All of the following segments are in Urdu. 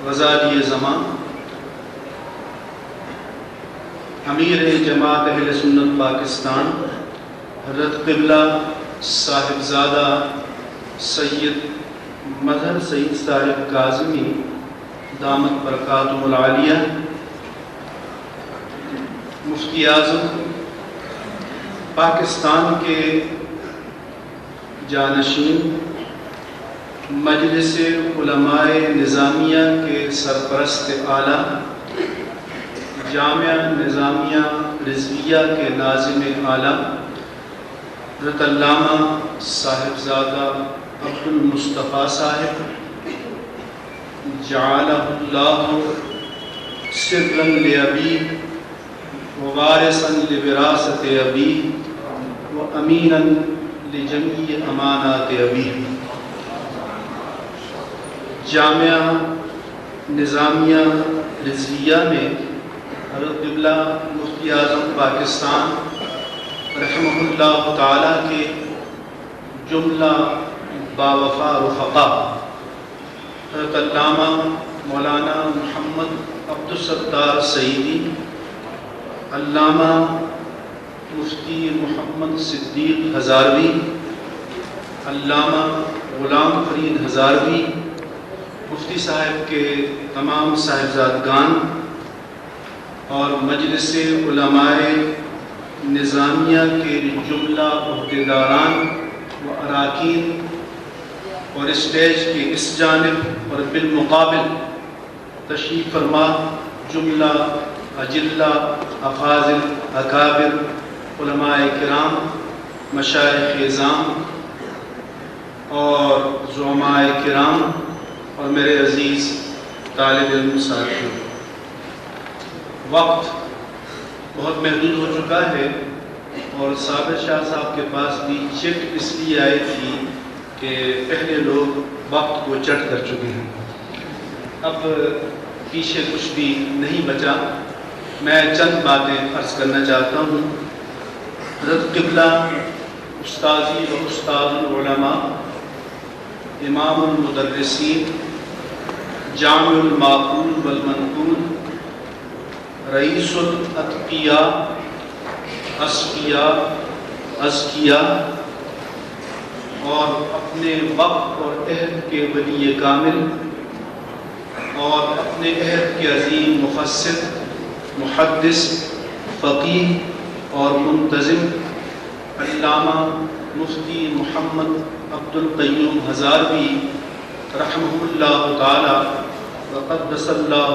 غزالی زمان امیر جماعت اہل سنت پاکستان حضرت قبلہ صاحبزادہ سید مظہر سعید صاحب کاظمی دامت برکاتہم العالیہ، مفتی اعظم پاکستان کے جانشین، مجلس علماء نظامیہ کے سرپرست اعلیٰ، جامعہ نظامیہ رضویہ کے ناظم اعلیٰ حضرت علامہ صاحبزادہ عبد المصطفیٰ صاحب جعلہ اللہ سرا لابی ووارثا لوراثت ابی وامینا لجمیع امانات ابی، جامعہ نظامیہ رضویہ میں حضرت قبلہ مفتی اعظم پاکستان رحمہ اللہ تعالیٰ کے جملہ باوفا رفقا حضرت علامہ مولانا محمد عبدالستار سعیدی، علامہ مفتی محمد صدیق ہزاروی، علامہ غلام فرید ہزاروی، مفتی صاحب کے تمام صاحبزادگان اور مجلس علماء نظامیہ کے جملہ عہدیداران و اراکین اور اسٹیج کے اس جانب اور بالمقابل تشریف فرما جملہ اجلہ افاضل اکابر علماء کرام، مشائخ اعظام اور زعماء کرام اور میرے عزیز طالب علم ساتھیوں، وقت بہت محدود ہو چکا ہے اور صابر شاہ صاحب کے پاس بھی چٹ اس لیے آئی تھی کہ پہلے لوگ وقت کو چٹ کر چکے ہیں، اب پیچھے کچھ بھی نہیں بچا۔ میں چند باتیں عرض کرنا چاہتا ہوں۔ حضرت قبلہ استاذی و استاد العلماء، امام المدرسین، جامع المعقول والمنقول، رئیس الاتقیاء، اصفیاء، ازکیاء اور اپنے وقت اور عہد کے ولی کامل اور اپنے عہد کے عظیم مفسر، محدث، فقیہ اور منتظم علامہ مفتی محمد عبد القیوم ہزاروی رحمہ اللہ تعالی وقدس اللہ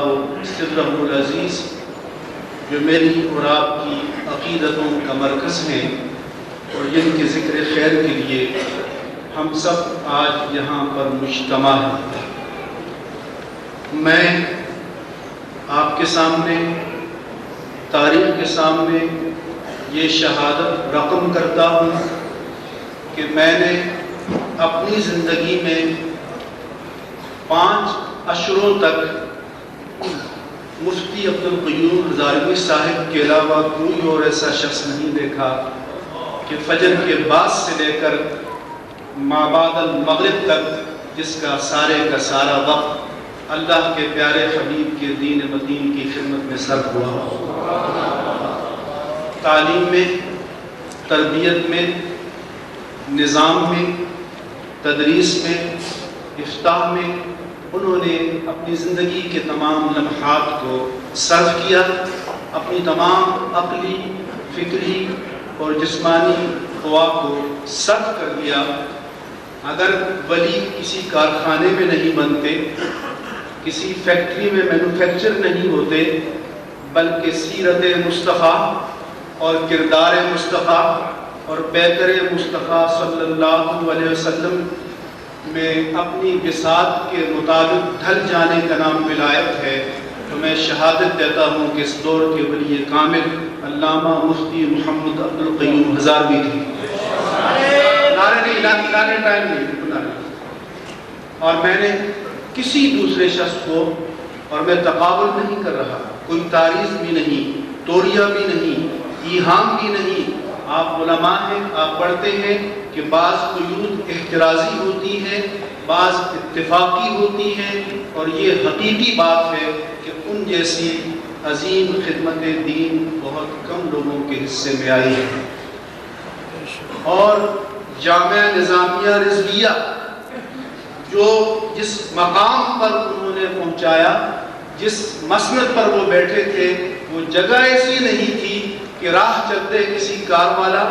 سرہ العزیز، جو میری اور آپ کی عقیدتوں کا مرکز ہیں اور جن کے ذکر خیر کے لیے ہم سب آج یہاں پر مجتمع ہیں، میں آپ کے سامنے، تاریخ کے سامنے یہ شہادت رقم کرتا ہوں کہ میں نے اپنی زندگی میں 5 اشروں تک مفتی عبد القیوم ہزاروی صاحب کے علاوہ کوئی اور ایسا شخص نہیں دیکھا کہ فجر کے بعد سے لے کر ما بعد المغرب تک جس کا سارے کا سارا وقت اللہ کے پیارے حبیب کے دین مدین کی خدمت میں صرف ہوا۔ تعلیم میں، تربیت میں، نظام میں، تدریس میں، افتاح میں انہوں نے اپنی زندگی کے تمام لمحات کو صرف کیا، اپنی تمام عقلی، فکری اور جسمانی قوا کو صرف کر دیا۔ اگر ولی کسی کارخانے میں نہیں بنتے، کسی فیکٹری میں مینوفیکچر نہیں ہوتے، بلکہ سیرت مصطفیٰ اور کردار مصطفیٰ اور پیکر مصطفیٰ صلی اللہ علیہ وسلم میں اپنی بساط کے مطابق ڈھل جانے کا نام ولایت ہے، تو میں شہادت دیتا ہوں کہ اس دور کے ولی کامل علامہ مفتی محمد عبد القیوم ہزاروی تھی۔ اور میں نے کسی دوسرے شخص کو، اور میں تقابل نہیں کر رہا، کوئی تعریض بھی نہیں، توریہ بھی نہیں، ایہام بھی نہیں، آپ علماء ہیں، آپ پڑھتے ہیں کہ بعض قیود احترازی ہوتی ہیں، بعض اتفاقی ہوتی ہیں، اور یہ حقیقی بات ہے کہ ان جیسی عظیم خدمت دین بہت کم لوگوں کے حصے میں آئی ہے۔ اور جامعہ نظامیہ رضویہ جو جس مقام پر انہوں نے پہنچایا، جس مسند پر وہ بیٹھے تھے، وہ جگہ ایسی نہیں تھی کہ راہ چلتے کسی کار والا،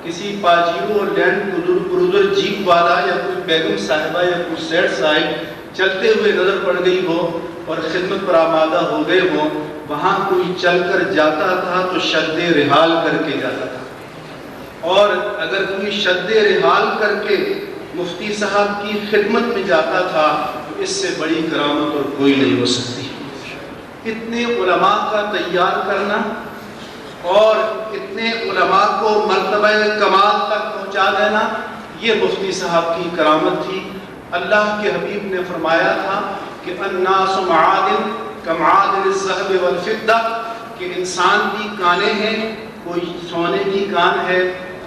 کسی پاجیرو اور لینڈ کروزر جیپ والا یا کوئی بیگم صاحبہ یا کوئی سیٹ صاحب چلتے ہوئے نظر پڑ گئی ہو اور خدمت پر آمادہ ہو گئے ہوں۔ وہاں کوئی چل کر جاتا تھا تو شد رحال کر کے جاتا تھا، اور اگر کوئی شد رحال کر کے مفتی صاحب کی خدمت میں جاتا تھا تو اس سے بڑی کرامت اور کوئی نہیں ہو سکتی۔ اتنے علماء کا تیار کرنا اور اتنے علماء کو مرتبہ کمال تک پہنچا دینا، یہ مفتی صاحب کی کرامت تھی۔ اللہ کے حبیب نے فرمایا تھا کہ الناس معادن کمعادن الذهب والفضہ، کہ انسان کی کانیں ہیں، کوئی سونے کی کان ہے،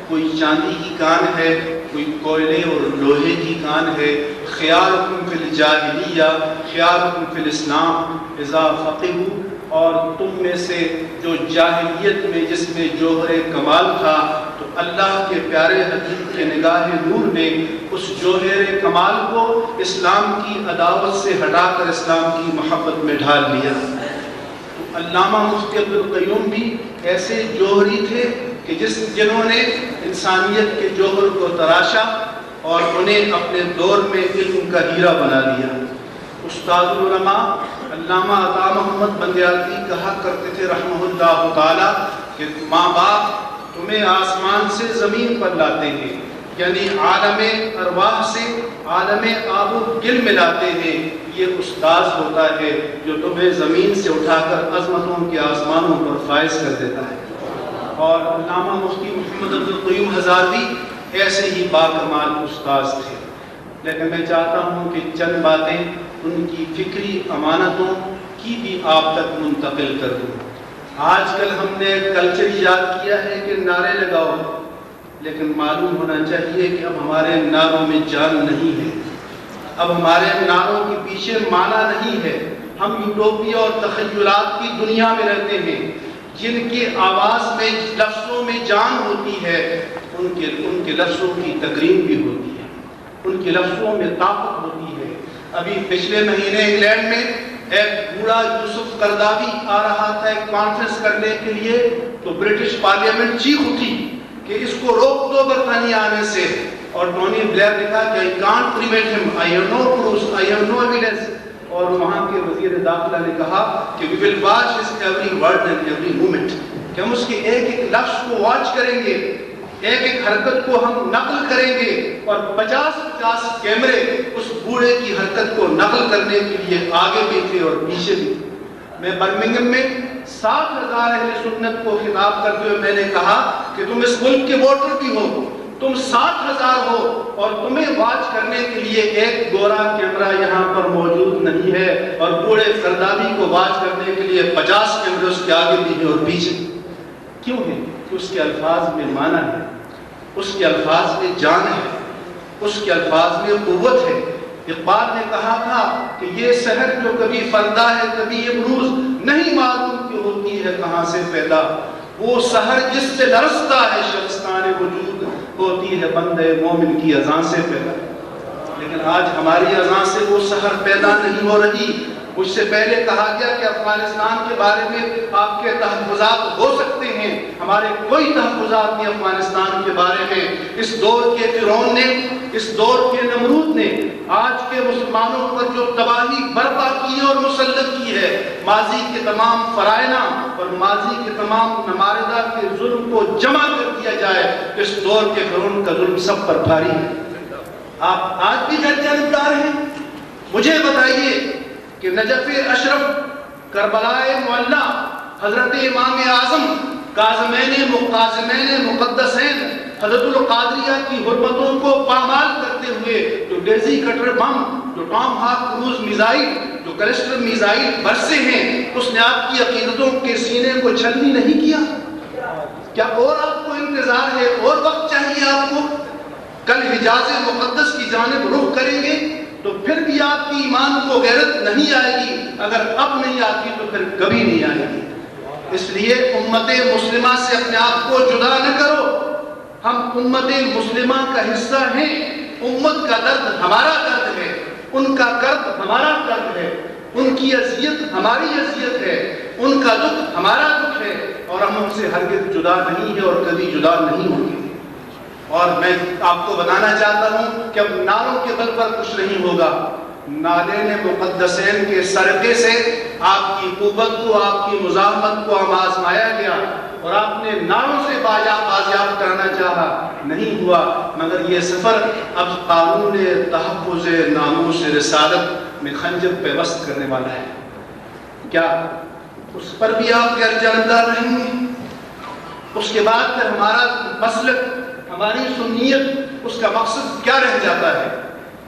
کوئی چاندی کی کان ہے، کوئی کوئلے اور لوہے کی کان ہے۔ خیارکم فی الجاہلیہ خیارکم فی الاسلام اذا فقہوا، اور تم میں سے جو جاہلیت میں جس میں جوہر کمال تھا، تو اللہ کے پیارے حبیب کے نگاہ نور نے اس جوہر کمال کو اسلام کی عداوت سے ہٹا کر اسلام کی محبت میں ڈھال لیا۔ تو علامہ مفتی عبدالقیوم بھی ایسے جوہری تھے کہ جنہوں نے انسانیت کے جوہر کو تراشا اور انہیں اپنے دور میں علم کا ہیرا بنا دیا۔ استاد العلماء علامہ عطا محمد بندیالوی کہا کرتے تھے رحمہ اللہ تعالی کہ ماں باپ تمہیں آسمان سے زمین پر لاتے ہیں، یعنی عالم ارواح سے عالم آب و گل میں لاتے ہیں، یہ استاذ ہوتا ہے جو تمہیں زمین سے اٹھا کر عظمتوں کے آسمانوں پر فائز کر دیتا ہے۔ اور علامہ مفتی محمد عبدالقیوم ہزاروی ایسے ہی باکمال استاذ تھے۔ لیکن میں چاہتا ہوں کہ چند باتیں ان کی فکری امانتوں کی بھی آپ تک منتقل کر دوں۔ آج کل ہم نے کلچر ایجاد کیا ہے کہ نعرے لگاؤ، لیکن معلوم ہونا چاہیے کہ اب ہمارے نعروں میں جان نہیں ہے، اب ہمارے نعروں کے پیچھے معنی نہیں ہے۔ ہم یوٹوپیا اور تخیلات کی دنیا میں رہتے ہیں، جن کی آواز میں لفظوں میں جان ہوتی ہے، ان کے لفظوں کی تقریم بھی ہوتی ہے، ان کے لفظوں میں طاقت ہوتی ہے۔ ابھی پچھلے مہینے انگلینڈ میں ایک بوڑھا یوسف قرداوی آ رہا تھا ایک کانفرنس کرنے کے لیے، تو برٹش پارلیمنٹ چیخ اٹھی کہ اس کو روک دو برطانیہ آنے سے، اور ٹونی بلیئر نے کہا کہ I can't prevent him, I have no proofs, I have no evidence۔ اور وہاں کے وزیر داخلہ نے کہا کہ we will watch his every word and every movement، کہ ہم اس کے ایک ایک لفظ کو واچ کریں گے، ایک ایک حرکت کو ہم نقل کریں گے، اور 50 کیمرے اس بوڑھے کی حرکت کو نقل کرنے کے لیے آگے بھی تھے اور پیچھے بھی۔ میں برمنگھم میں 60,000 اہل سنت کو خطاب کرتے ہوئے میں نے کہا کہ تم اس ملک کے ووٹر بھی ہو، تم 60,000 ہو، اور تمہیں واچ کرنے کے لیے ایک گورا کیمرہ یہاں پر موجود نہیں ہے، اور بوڑھے قرداوی کو واچ کرنے کے لیے 50 کیمرے اس کے آگے بھی ہیں اور پیچھے۔ کیوں ہے؟ کہ اس کے الفاظ میں معنی ہے، اس کے الفاظ میں جان ہے، اس کے الفاظ میں قوت ہے۔ اقبال نے کہا تھا کہ یہ سحر جو کبھی فردا ہے کبھی یہ بروز، نہیں معلوم کہ ہوتی ہے کہاں سے پیدا، وہ سحر جس سے لرزتا ہے شبستان وجود، ہوتی ہے بندے مومن کی اذان سے پیدا۔ لیکن آج ہماری اذان سے وہ سحر پیدا نہیں ہو رہی۔ مجھ سے پہلے کہا گیا کہ افغانستان کے بارے میں آپ کے تحفظات ہو سکتے ہیں، ہمارے کوئی تحفظات نہیں افغانستان کے بارے میں۔ اس دور کے فرعون نے، اس دور کے نمرود نے آج کے مسلمانوں پر جو تباہی برپا کی اور مسلط کی ہے، ماضی کے تمام فرائض اور ماضی کے تمام نماردہ کے ظلم کو جمع کر دیا جائے، اس دور کے فرعون کا ظلم سب پر بھاری ہے۔ آپ آج بھی گھر جانبدار ہیں؟ مجھے بتائیے کہ نجف اشرف، کربلائے معلی، حضرت امام اعظم، کاظمین مقازمین مقدسین، حضرت القادریہ کی حرمتوں کو پامال کرتے ہوئے جو ڈیزی کٹر بم، جو ٹام ہاک کروز میزائل، جو کلسٹر میزائل برسے ہیں، اس نے آپ کی عقیدتوں کے سینے کو چھلنی نہیں کیا؟ کیا اور آپ کو انتظار ہے؟ اور وقت چاہیے آپ کو؟ کل حجاز مقدس کی جانب رخ کریں گے، تو پھر بھی آپ کی ایمان کو غیرت نہیں آئے گی. اگر اب نہیں آتی تو پھر کبھی نہیں آئے گی. اس لیے امت مسلمہ سے اپنے آپ کو جدا نہ کرو. ہم امت مسلمہ کا حصہ ہیں. امت کا درد ہمارا درد ہے, ان کا کرب ہمارا کرب ہے, ان کی اذیت ہماری اذیت ہے, ان کا دکھ ہمارا دکھ ہے, اور ہم ان سے ہرگز جدا نہیں ہیں اور کبھی جدا نہیں ہوں گے. اور میں آپ کو بتانا چاہتا ہوں کہ اب نعروں کے بل پر کچھ نہیں ہوگا. نالین مقدسین کے سرقے سے آپ کی قوت کو, آپ کی مزاحمت کو ہم آزمایا گیا, اور آپ نے نعروں سے بازیاب کرنا چاہا, نہیں ہوا. مگر یہ سفر اب قانون تحفظ ناموس رسالت میں خنجر پیوست کرنے والا ہے. کیا اس پر بھی آپ کے جاندار رہیں گے؟ اس کے بعد پھر ہمارا مسلک, ہماری سنیت, اس کا مقصد کیا رہ جاتا ہے؟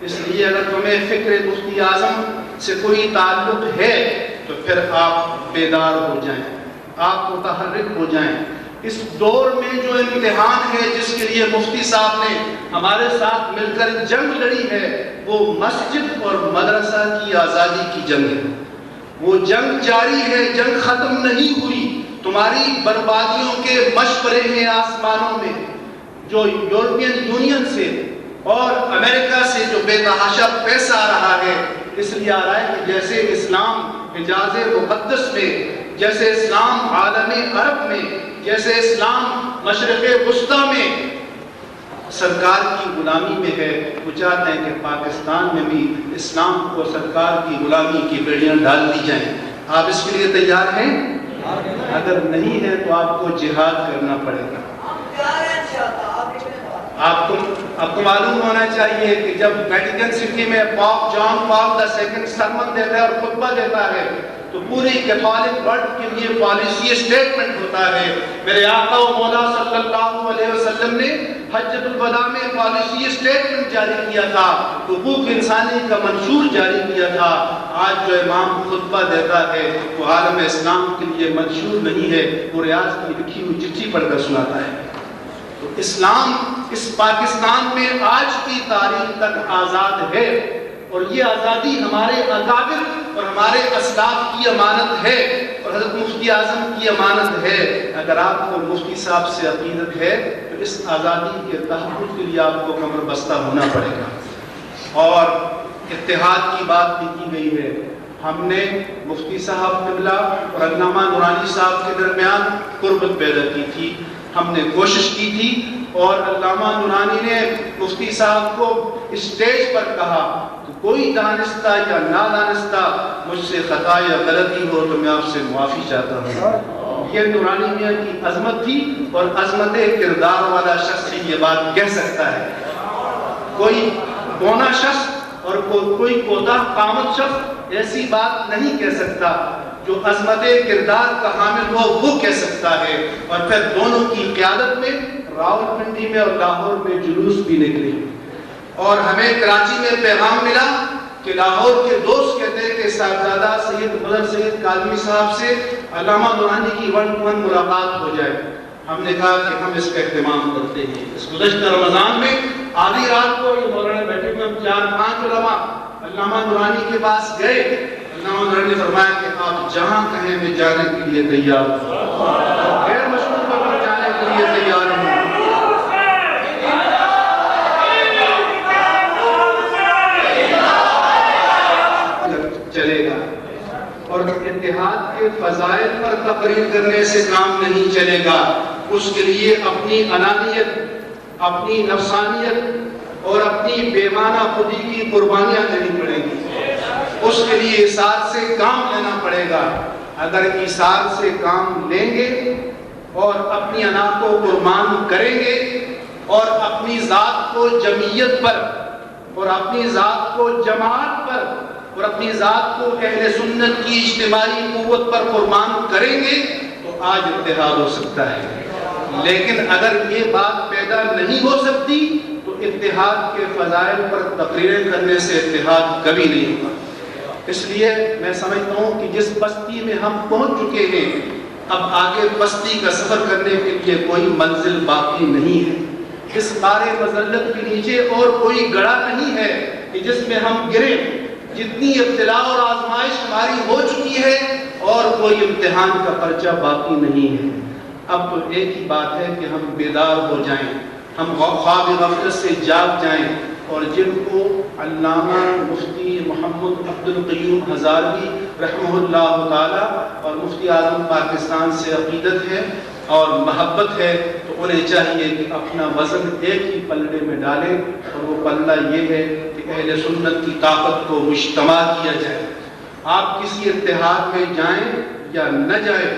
اس لیے اگر تمہیں فکر مفتی اعظم سے کوئی تعلق ہے تو پھر آپ بیدار ہو جائیں, آپ متحرک ہو جائیں. اس دور میں جو امتحان ہے جس کے لیے مفتی صاحب نے ہمارے ساتھ مل کر جنگ لڑی ہے, وہ مسجد اور مدرسہ کی آزادی کی جنگ ہے. وہ جنگ جاری ہے, جنگ ختم نہیں ہوئی. تمہاری بربادیوں کے مشورے ہیں آسمانوں میں, جو یورپین یونین سے اور امریکہ سے جو بے تحاشا پیسہ آ رہا ہے, اس لیے آ رہا ہے کہ جیسے اسلام حجاز مقدس میں, جیسے اسلام عالم عرب میں, جیسے اسلام مشرق وسطیٰ میں سرکار کی غلامی میں ہے, وہ چاہتے ہیں کہ پاکستان میں بھی اسلام کو سرکار کی غلامی کی بیڑیاں ڈال دی جائیں. آپ اس کے لیے تیار ہیں؟ اگر نہیں ہے تو آپ کو جہاد کرنا پڑے گا. آپ کو معلوم ہونا چاہیے کہ جب ویٹیکن سٹی میں پاپ جان پال II سرمن دیتا ہے اور خطبہ دیتا ہے تو پوری کیتھولک ورلڈ کے لیے پالیسی اسٹیٹمنٹ ہوتا ہے. میرے آقا و مولا صلی اللہ علیہ وسلم نے حجۃ الوداع میں پالیسی اسٹیٹمنٹ جاری کیا تھا, حقوق انسانی کا منشور جاری کیا تھا. آج جو امام خطبہ دیتا ہے وہ عالم اسلام کے لیے منشور نہیں ہے, وہ ریاض کی لکھی ہوئی چٹھی پڑھ کر سناتا ہے. تو اسلام اس پاکستان میں آج کی تاریخ تک آزاد ہے, اور یہ آزادی ہمارے اکابر اور ہمارے اسلاف کی امانت ہے, اور حضرت مفتی اعظم کی امانت ہے. اگر آپ کو مفتی صاحب سے عقیدت ہے تو اس آزادی کے تحفظ کے لیے آپ کو کمر بستہ ہونا پڑے گا. اور اتحاد کی بات بھی کی گئی ہے. ہم نے مفتی صاحب قبلہ اور علامہ نورانی صاحب کے درمیان قربت پیدا کی تھی, ہم نے کوشش کی تھی, اور علامہ نورانی نے مفتی صاحب کو اسٹیج پر کہا کہ کوئی دانستہ یا نادانستہ مجھ سے خطا یا غلطی ہو تو میں آپ سے معافی چاہتا ہوں. یہ نورانی میاں کی عظمت تھی, اور عظمت کردار والا شخص ہی یہ بات کہہ سکتا ہے. کوئی بونا شخص اور کوئی کوتاہ قامت شخص ایسی بات نہیں کہہ سکتا. جو عظمت کردار کا حامل ہو وہ کہہ سکتا ہے. اور پھر دونوں کی قیادت میں راولپنڈی میں اور لاہور میں جلوس بھی نکلے, اور ہمیں کراچی میں پیغام ملا کہ لاہور کے دوست کہتے ہیں کہ صاحبزادہ سید مظفر سید کاظمی صاحب سے علامہ نورانی کی 1-to-1 ملاقات ہو جائے. ہم نے کہا کہ ہم اس کا اہتمام کرتے ہیں. اس گزشتہ رمضان میں آدھی رات کو یہ مولانا بیٹھے ہوئے 4-5 علماء علامہ نورانی کے پاس گئے. علامہ نورانی نے فرمایا کہ آپ جہاں کہیں میں جانے کے لیے تیار ہوں, غیر مشہور پر جانے کے لیے تیار ہوں. چلے گا, اور اتحاد کے فضائل پر تقریر کرنے سے کام نہیں چلے گا. اس کے لیے اپنی انانیت, اپنی نفسانیت اور اپنی بے معنی خودی کی قربانیاں دینی پڑیں گی. اس کے لیے ایثار سے کام لینا پڑے گا. اگر ایثار سے کام لیں گے اور اپنی انا کو قربان کریں گے, اور اپنی ذات کو جمعیت پر, اور اپنی ذات کو جماعت پر, اور اپنی ذات کو اہل سنت کی اجتماعی قوت پر قربان کریں گے تو آج اتحاد ہو سکتا ہے. لیکن اگر یہ بات پیدا نہیں ہو سکتی تو اتحاد کے فضائل پر تقریریں کرنے سے اتحاد کبھی نہیں ہوگا. اس لیے میں سمجھتا ہوں کہ جس بستی میں ہم پہنچ چکے ہیں, اب آگے بستی کا سفر کرنے کے لیے کوئی منزل باقی نہیں ہے. اس بارے مذلت کے نیچے اور کوئی گڑھا نہیں ہے. کہ جس میں ہم گریں. جتنی ابتلا اور آزمائش ہماری ہو چکی ہے اور کوئی امتحان کا پرچہ باقی نہیں ہے. اب تو ایک ہی بات ہے کہ ہم بیدار ہو جائیں, ہم خواب غفلت سے جاگ جائیں, اور جن کو علامہ مفتی محمد عبد القیوم ہزاروی رحمہ اللہ تعالی اور مفتی اعظم پاکستان سے عقیدت ہے اور محبت ہے, تو انہیں چاہیے کہ اپنا وزن ایک ہی پلڑے میں ڈالیں, اور وہ پلڑا یہ ہے کہ اہل سنت کی طاقت کو مجتمع کیا جائے. آپ کسی اتحاد میں جائیں یا نہ جائیں,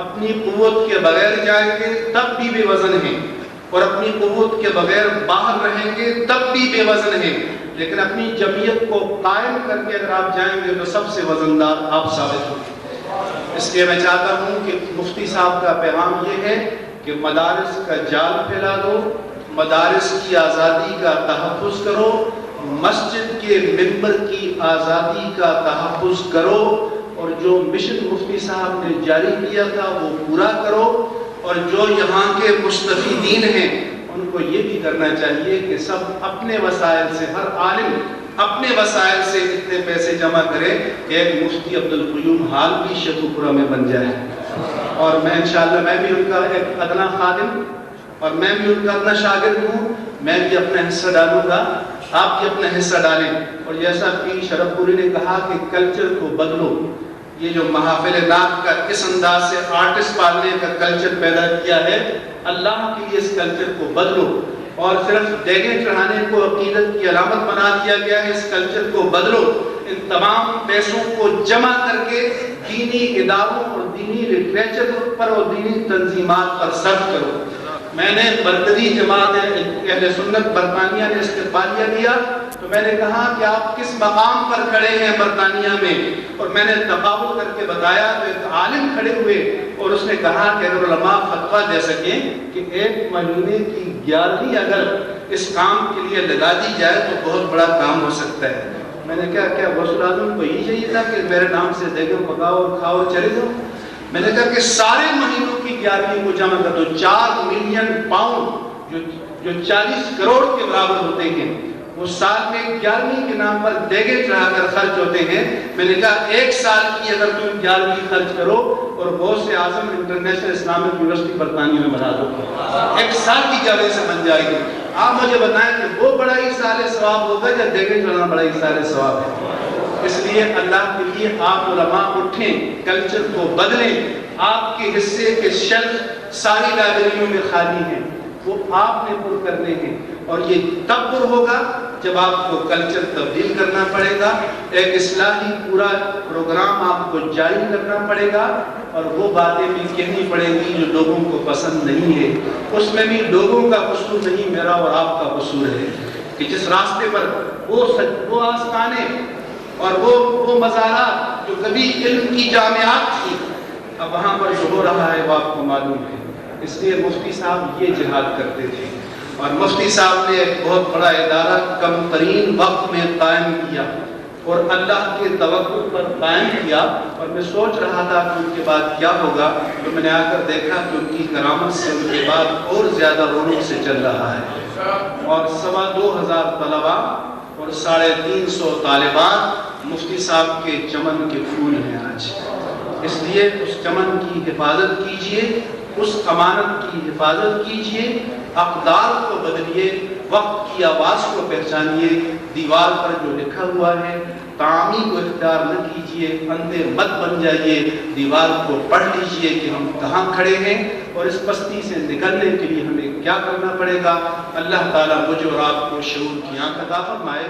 اپنی قوت کے بغیر جائیں گے تب بھی بے وزن ہیں, اور اپنی قوت کے بغیر باہر رہیں گے تب بھی بے وزن ہیں, لیکن اپنی جمعیت کو قائم کر کے اگر آپ جائیں گے تو سب سے وزندار آپ ثابت ہوں گے. اس لیے میں چاہتا ہوں کہ مفتی صاحب کا پیغام یہ ہے کہ مدارس کا جال پھیلا دو, مدارس کی آزادی کا تحفظ کرو, مسجد کے ممبر کی آزادی کا تحفظ کرو, اور جو مشن مفتی صاحب نے جاری کیا تھا وہ پورا کرو, اور جو یہاں کے مستفیدین ہیں ان کو یہ بھی کرنا چاہیے کہ سب اپنے وسائل سے, ہر عالم اپنے وسائل سے اتنے پیسے جمع کرے کہ ایک مفتی عبد القیوم ہال بھی شیخو پورہ میں بن جائے. اور میں انشاءاللہ میں بھی ان کا ایک ادنا خادم اور میں بھی ان کا ادنا شاگرد ہوں, میں بھی اپنا حصہ ڈالوں گا, آپ بھی اپنا حصہ ڈالیں. اور جیسا پیر شرف پوری نے کہا کہ کلچر کو بدلو, یہ جو محافل نعت کا اس انداز سے آرٹسٹ پالنے کا کلچر پیدا کیا ہے, اللہ کے لیے اس کلچر کو بدلو. اور صرف دیگیں چڑھانے کو عقیدت کی علامت بنا دیا گیا ہے, اس کلچر کو بدلو. ان تمام پیسوں کو جمع کر کے دینی اداروں اور دینی لٹریچر پر اور دینی تنظیمات پر صرف کرو. میں نے برکتی جماعت اہل سنت برطانیہ نے استقبالیہ دیا تو میں نے کہا کہ آپ کس مقام پر کھڑے ہیں برطانیہ میں, اور میں نے تقابل کر کے بتایا تو ایک عالم کھڑے ہوئے اور اس نے کہا کہ اگر علماء فتویٰ دے سکیں کہ 1 مہینے کی 11ویں اگر اس کام کے لیے لگا دی جائے تو بہت بڑا کام ہو سکتا ہے. میں نے کہا کیا غوث اعظم کو یہی چاہیے تھا کہ میرے نام سے دیگیں پکاؤ اور کھاؤ اور چلے جاؤ؟ میں نے کہا کہ سارے مہینوں کی 11ویں کو جمع کر دو, 4 ملین پاؤنڈ جو 40 کروڑ کے برابر ہوتے ہیں, وہ سال میں 11ویں کے نام پر دیگیں چڑھا کر خرچ ہوتے ہیں. میں نے کہا 1 سال کی اگر تم 11ویں خرچ کرو اور غوث اعظم انٹرنیشنل اسلامک یونیورسٹی برطانیہ میں بنا دو, 1 سال کی 11ویں سے بن جائے گی. آپ مجھے بتائیں کہ وہ بڑا ایصال ثواب ہوگا یا دیگیں چڑھانا بڑا ایصال ثواب ہے؟ اس لیے اللہ کے لیے آپ علماء اٹھیں, کلچر کو بدلیں. آپ کے حصے کے شیلف ساری لائبریریوں میں خالی ہیں, وہ آپ نے پر کرنے ہیں, اور یہ تب پر ہوگا جب آپ کو کلچر تبدیل کرنا پڑے گا. ایک اصلاحی پورا پروگرام آپ کو جاری کرنا پڑے گا, اور وہ باتیں بھی کہنی پڑیں گی جو لوگوں کو پسند نہیں ہے. اس میں بھی لوگوں کا قصور نہیں, میرا اور آپ کا قصور ہے کہ جس راستے پر وہ آستانے اور وہ مزارات جو کبھی علم کی جامعات تھی, اب وہاں پر جو ہو رہا ہے وہ آپ کو معلوم ہے. اس لیے مفتی صاحب یہ جہاد کرتے تھے, اور مفتی صاحب نے ایک بہت بڑا ادارہ کم ترین وقت میں قائم کیا اور اللہ کے توکل پر قائم کیا. اور میں سوچ رہا تھا کہ ان کے بعد کیا ہوگا, تو میں نے آ کر دیکھا کہ ان کی کرامت سے ان کے بعد اور زیادہ رونق سے چل رہا ہے. اور 2,2500 طلباء اور 350 طالبات مفتی صاحب کے چمن کے پھول ہیں آج. اس لیے اس چمن کی حفاظت کیجئے, اس امانت کی حفاظت کیجئے, اقدار کو بدلیے, وقت کی آواز کو پہچانیے. دیوار پر جو لکھا ہوا ہے تعامی کو اختیار نہ کیجئے, اندھے مت بن جائیے, دیوار کو پڑھ لیجئے کہ ہم کہاں کھڑے ہیں اور اس پستی سے نکلنے کے لیے ہمیں کیا کرنا پڑے گا. اللہ تعالیٰ مجھے اور آپ کو شعور کی آنکھ عطا فرمائے.